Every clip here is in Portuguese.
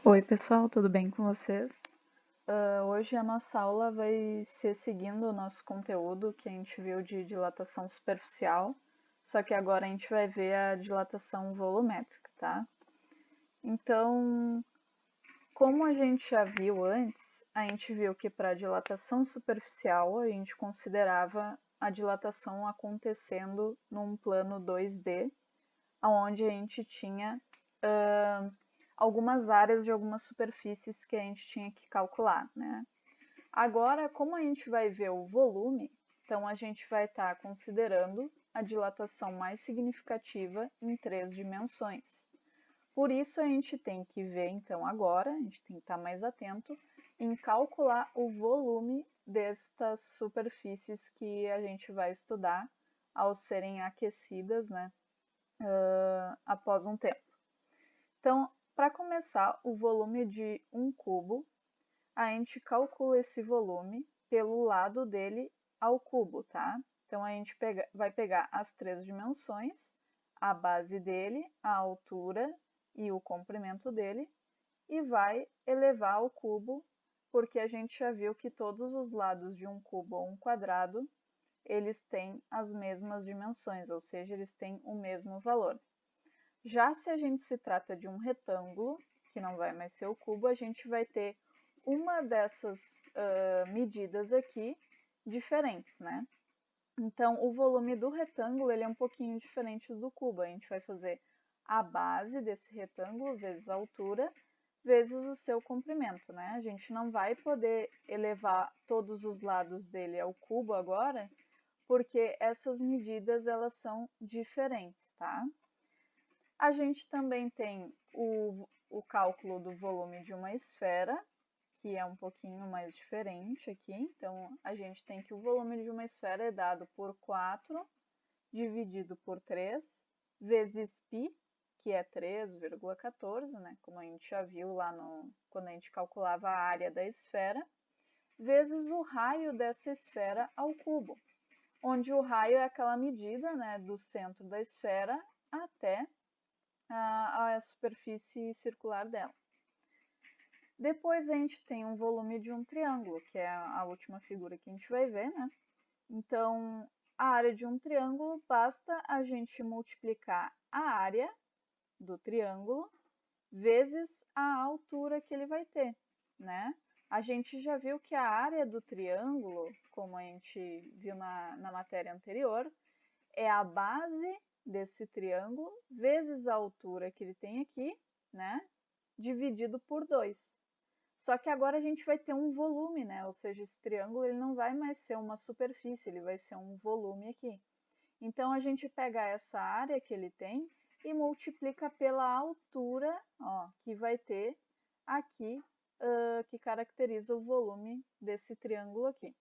Oi, pessoal, tudo bem com vocês? Hoje a nossa aula vai ser seguindo o nosso conteúdo que a gente viu de dilatação superficial, só que agora a gente vai ver a dilatação volumétrica, tá? Então, como a gente já viu antes, a gente viu que para dilatação superficial a gente considerava a dilatação acontecendo num plano 2D, onde a gente tinha algumas áreas de algumas superfícies que a gente tinha que calcular, né? Agora, como a gente vai ver o volume, então a gente vai estar considerando a dilatação mais significativa em 3 dimensões. Por isso a gente tem que ver, então, agora, a gente tem que estar mais atento em calcular o volume destas superfícies que a gente vai estudar ao serem aquecidas, né, após um tempo. Então, para começar, o volume de um cubo, a gente calcula esse volume pelo lado dele ao cubo, tá? Então, a gente vai pegar as 3 dimensões, a base dele, a altura e o comprimento dele, e vai elevar ao cubo, porque a gente já viu que todos os lados de um cubo ou um quadrado, eles têm as mesmas dimensões, ou seja, eles têm o mesmo valor. Já se a gente se trata de um retângulo, que não vai mais ser o cubo, a gente vai ter uma dessas medidas aqui diferentes, né? Então, o volume do retângulo ele é um pouquinho diferente do cubo. A gente vai fazer a base desse retângulo vezes a altura vezes o seu comprimento, né? A gente não vai poder elevar todos os lados dele ao cubo agora, porque essas medidas elas são diferentes, tá? A gente também tem o cálculo do volume de uma esfera, que é um pouquinho mais diferente aqui. Então, a gente tem que o volume de uma esfera é dado por 4 dividido por 3 vezes π, que é 3,14, né? Como a gente já viu lá quando a gente calculava a área da esfera, vezes o raio dessa esfera ao cubo, onde o raio é aquela medida, né, do centro da esfera até a superfície circular dela. Depois a gente tem um volume de um triângulo, que é a última figura que a gente vai ver, né? Então, a área de um triângulo, basta a gente multiplicar a área do triângulo vezes a altura que ele vai ter, né? A gente já viu que a área do triângulo, como a gente viu na matéria anterior, é a base desse triângulo vezes a altura que ele tem aqui, né? Dividido por 2. Só que agora a gente vai ter um volume, né? Ou seja, esse triângulo ele não vai mais ser uma superfície, ele vai ser um volume aqui. Então a gente pega essa área que ele tem e multiplica pela altura, ó, que vai ter aqui, que caracteriza o volume desse triângulo aqui.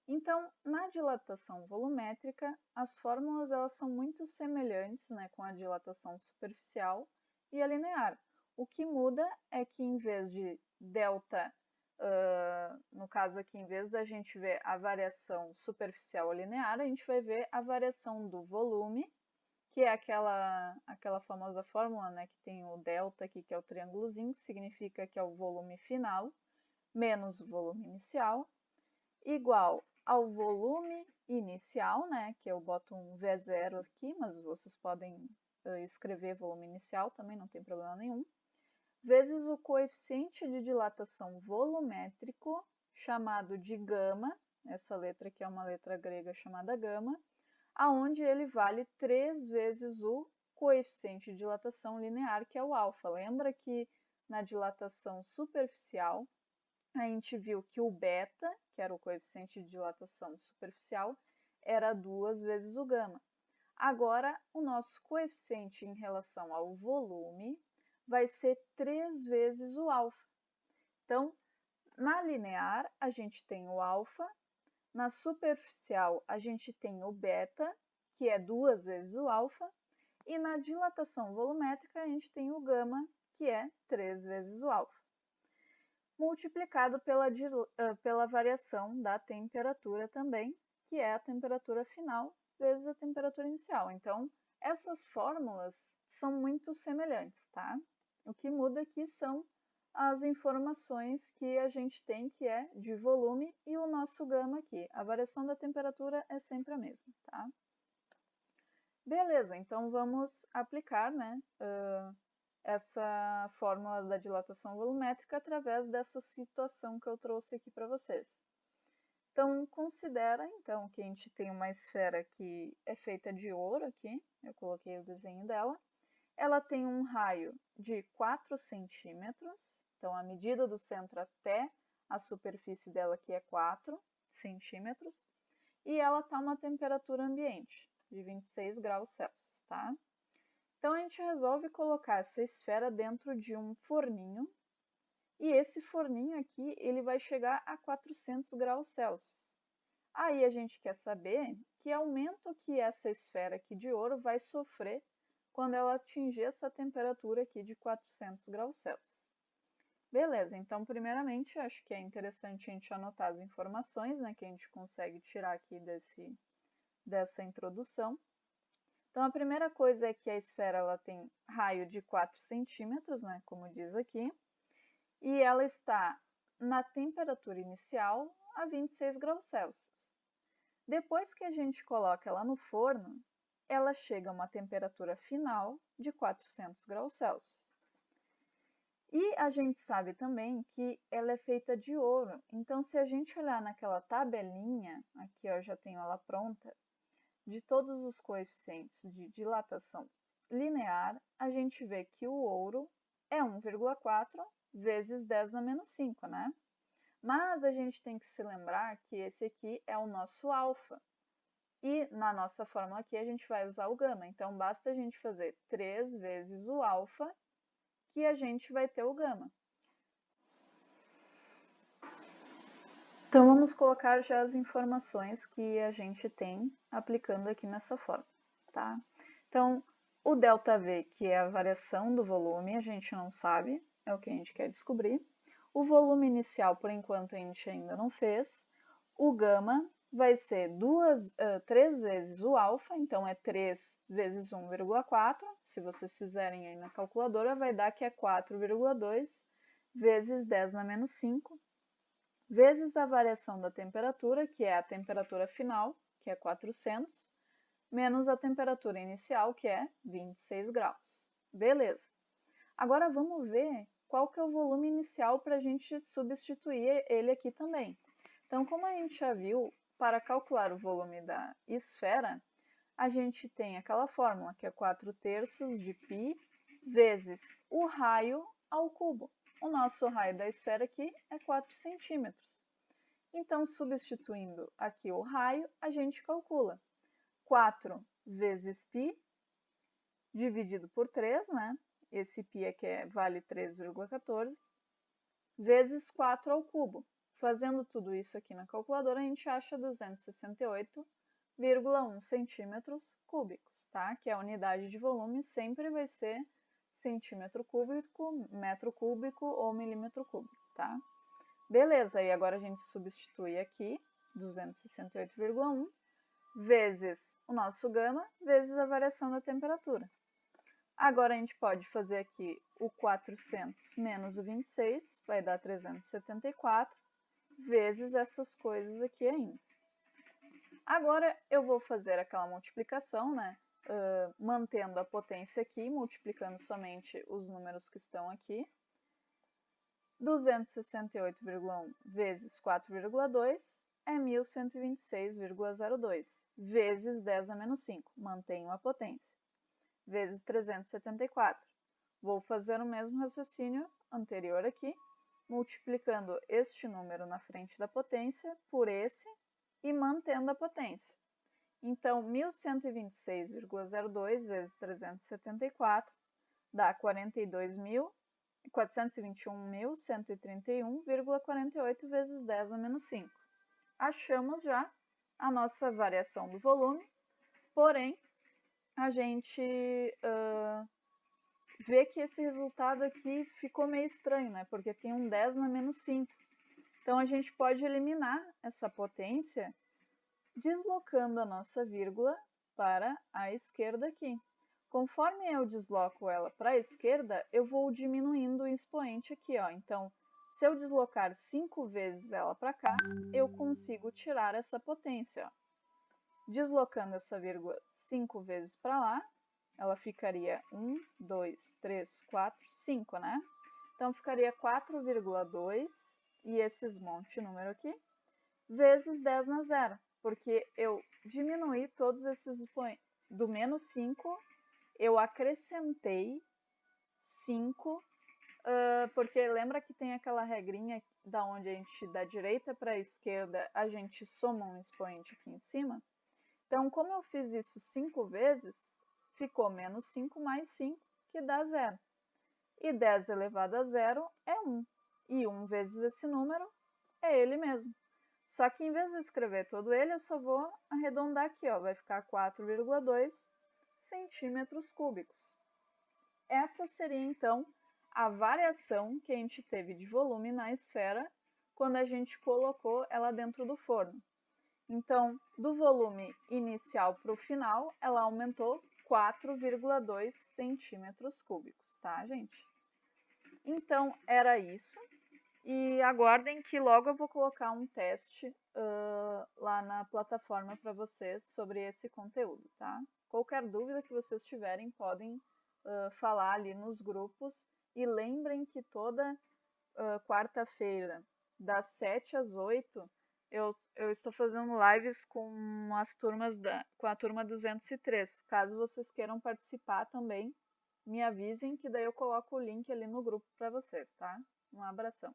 Então, na dilatação volumétrica, as fórmulas elas são muito semelhantes, né, com a dilatação superficial e a linear. O que muda é que em vez de delta, no caso aqui, em vez da gente ver a variação superficial ou linear, a gente vai ver a variação do volume, que é aquela famosa fórmula, né, que tem o delta aqui, que é o triângulozinho, que significa que é o volume final, menos o volume inicial, igual ao volume inicial, né, que eu boto um V0 aqui, mas vocês podem escrever volume inicial também, não tem problema nenhum, vezes o coeficiente de dilatação volumétrico, chamado de gama, essa letra aqui é uma letra grega chamada gama, aonde ele vale 3 vezes o coeficiente de dilatação linear, que é o alfa. Lembra que na dilatação superficial a gente viu que o beta, que era o coeficiente de dilatação superficial, era 2 vezes o gama. Agora, o nosso coeficiente em relação ao volume vai ser 3 vezes o alfa. Então, na linear, a gente tem o alfa, na superficial, a gente tem o beta, que é 2 vezes o alfa, e na dilatação volumétrica, a gente tem o gama, que é 3 vezes o alfa, multiplicado pela variação da temperatura também, que é a temperatura final vezes a temperatura inicial. Então, essas fórmulas são muito semelhantes, tá? O que muda aqui são as informações que a gente tem, que é de volume, e o nosso gama aqui. A variação da temperatura é sempre a mesma, tá? Beleza, então vamos aplicar, né, essa fórmula da dilatação volumétrica através dessa situação que eu trouxe aqui para vocês. Então, considera então, que a gente tem uma esfera que é feita de ouro aqui, eu coloquei o desenho dela. Ela tem um raio de 4 centímetros, então a medida do centro até a superfície dela aqui é 4 centímetros, e ela está a uma temperatura ambiente de 26 graus Celsius, tá? Então a gente resolve colocar essa esfera dentro de um forninho, e esse forninho aqui ele vai chegar a 400 graus Celsius. Aí a gente quer saber que aumento que essa esfera aqui de ouro vai sofrer quando ela atingir essa temperatura aqui de 400 graus Celsius. Beleza, então primeiramente acho que é interessante a gente anotar as informações, né, que a gente consegue tirar aqui dessa introdução. Então a primeira coisa é que a esfera ela tem raio de 4 centímetros, né, como diz aqui, e ela está na temperatura inicial a 26 graus Celsius. Depois que a gente coloca ela no forno, ela chega a uma temperatura final de 400 graus Celsius. E a gente sabe também que ela é feita de ouro, então se a gente olhar naquela tabelinha, aqui eu já tenho ela pronta, de todos os coeficientes de dilatação linear, a gente vê que o ouro é 1,4 vezes 10 na menos 5, né? Mas a gente tem que se lembrar que esse aqui é o nosso alfa. E na nossa fórmula aqui a gente vai usar o gama. Então basta a gente fazer 3 vezes o alfa que a gente vai ter o gama. Então vamos colocar já as informações que a gente tem aplicando aqui nessa fórmula, tá? Então o ΔV, que é a variação do volume, a gente não sabe, é o que a gente quer descobrir. O volume inicial, por enquanto, a gente ainda não fez. O gama vai ser 3 vezes o alfa, então é 3 vezes 1,4. Se vocês fizerem aí na calculadora, vai dar que é 4,2 vezes 10 na menos 5, vezes a variação da temperatura, que é a temperatura final, que é 400, menos a temperatura inicial, que é 26 graus. Beleza. Agora vamos ver qual que é o volume inicial para a gente substituir ele aqui também. Então, como a gente já viu, para calcular o volume da esfera, a gente tem aquela fórmula, que é 4/3 de π vezes o raio ao cubo. O nosso raio da esfera aqui é 4 centímetros. Então, substituindo aqui o raio, a gente calcula 4 vezes π dividido por 3, né? Esse π aqui vale 3,14, vezes 4 ao cubo. Fazendo tudo isso aqui na calculadora, a gente acha 268,1 centímetros cúbicos, tá? Que a unidade de volume sempre vai ser centímetro cúbico, metro cúbico ou milímetro cúbico, tá? Beleza, e agora a gente substitui aqui 268,1 vezes o nosso gama, vezes a variação da temperatura. Agora a gente pode fazer aqui o 400 menos o 26, vai dar 374, vezes essas coisas aqui ainda. Agora eu vou fazer aquela multiplicação, né? Mantendo a potência aqui, multiplicando somente os números que estão aqui. 268,1 vezes 4,2 é 1126,02, vezes 10 a menos 5, mantenho a potência, vezes 374. Vou fazer o mesmo raciocínio anterior aqui, multiplicando este número na frente da potência por esse e mantendo a potência. Então, 1126,02 vezes 374 dá 421.131,48 vezes 10 a menos 5. Achamos já a nossa variação do volume, porém, a gente vê que esse resultado aqui ficou meio estranho, né? Porque tem um 10 na menos 5. Então, a gente pode eliminar essa potência deslocando a nossa vírgula para a esquerda aqui. Conforme eu desloco ela para a esquerda, eu vou diminuindo o expoente aqui, ó. Então, se eu deslocar 5 vezes ela para cá, eu consigo tirar essa potência, ó. Deslocando essa vírgula 5 vezes para lá, ela ficaria 1, 2, 3, 4, 5, né? Então, ficaria 4,2, e esses monte número aqui, vezes 10 na zero, porque eu diminuí todos esses expoentes. Do menos 5, eu acrescentei 5, porque lembra que tem aquela regrinha da onde a gente, da direita para a esquerda, a gente soma um expoente aqui em cima? Então, como eu fiz isso 5 vezes, ficou menos 5 mais 5, que dá 0. E 10 elevado a 0 é 1. E 1 vezes esse número é ele mesmo. Só que em vez de escrever todo ele, eu só vou arredondar aqui, ó, vai ficar 4,2 centímetros cúbicos. Essa seria, então, a variação que a gente teve de volume na esfera quando a gente colocou ela dentro do forno. Então, do volume inicial para o final, ela aumentou 4,2 centímetros cúbicos, tá, gente? Então, era isso. E aguardem que logo eu vou colocar um teste lá na plataforma para vocês sobre esse conteúdo, tá? Qualquer dúvida que vocês tiverem, podem falar ali nos grupos. E lembrem que toda quarta-feira, das 7 às 8, eu estou fazendo lives com com a turma 203. Caso vocês queiram participar também, me avisem que daí eu coloco o link ali no grupo para vocês, tá? Um abração.